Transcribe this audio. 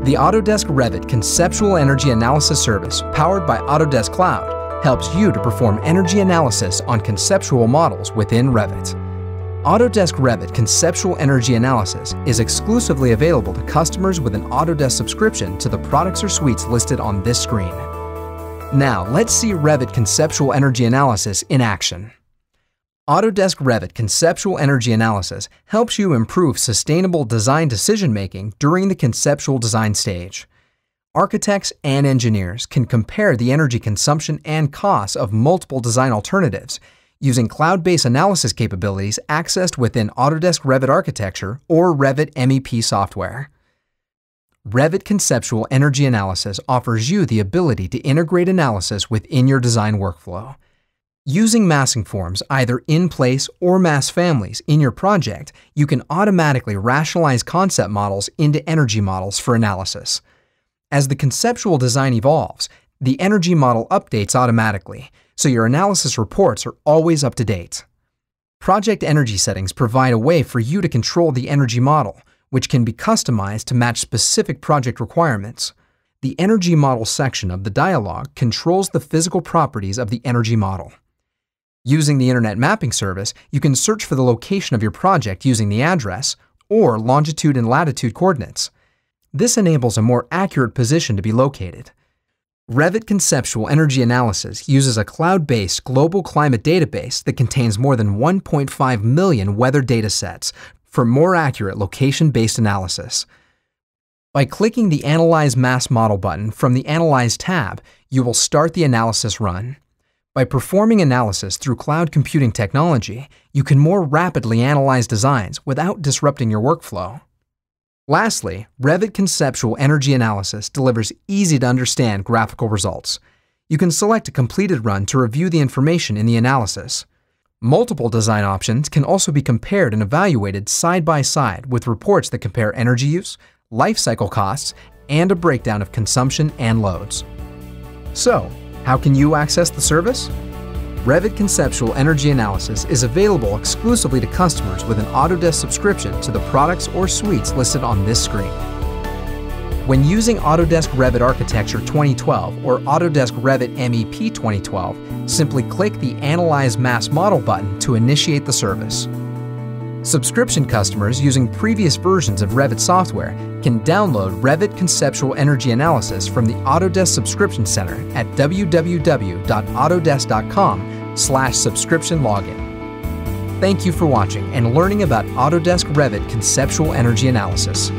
The Autodesk Revit Conceptual Energy Analysis Service, powered by Autodesk Cloud, helps you to perform energy analysis on conceptual models within Revit. Autodesk Revit Conceptual Energy Analysis is exclusively available to customers with an Autodesk subscription to the products or suites listed on this screen. Now, let's see Revit Conceptual Energy Analysis in action. Autodesk Revit Conceptual Energy Analysis helps you improve sustainable design decision-making during the conceptual design stage. Architects and engineers can compare the energy consumption and costs of multiple design alternatives using cloud-based analysis capabilities accessed within Autodesk Revit Architecture or Revit MEP software. Revit Conceptual Energy Analysis offers you the ability to integrate analysis within your design workflow. Using massing forms, either in place or mass families, in your project, you can automatically rationalize concept models into energy models for analysis. As the conceptual design evolves, the energy model updates automatically, so your analysis reports are always up to date. Project energy settings provide a way for you to control the energy model, which can be customized to match specific project requirements. The Energy Model section of the dialog controls the physical properties of the energy model. Using the Internet Mapping Service, you can search for the location of your project using the address or longitude and latitude coordinates. This enables a more accurate position to be located. Revit Conceptual Energy Analysis uses a cloud-based global climate database that contains more than 1.5 million weather datasets for more accurate location-based analysis. By clicking the Analyze Mass Model button from the Analyze tab, you will start the analysis run. By performing analysis through cloud computing technology, you can more rapidly analyze designs without disrupting your workflow. Lastly, Revit Conceptual Energy Analysis delivers easy-to-understand graphical results. You can select a completed run to review the information in the analysis. Multiple design options can also be compared and evaluated side by side with reports that compare energy use, life cycle costs, and a breakdown of consumption and loads. So, how can you access the service? Revit Conceptual Energy Analysis is available exclusively to customers with an Autodesk subscription to the products or suites listed on this screen. When using Autodesk Revit Architecture 2012 or Autodesk Revit MEP 2012, simply click the Analyze Mass Model button to initiate the service. Subscription customers using previous versions of Revit software can download Revit Conceptual Energy Analysis from the Autodesk Subscription Center at www.autodesk.com/subscription login. Thank you for watching and learning about Autodesk Revit Conceptual Energy Analysis.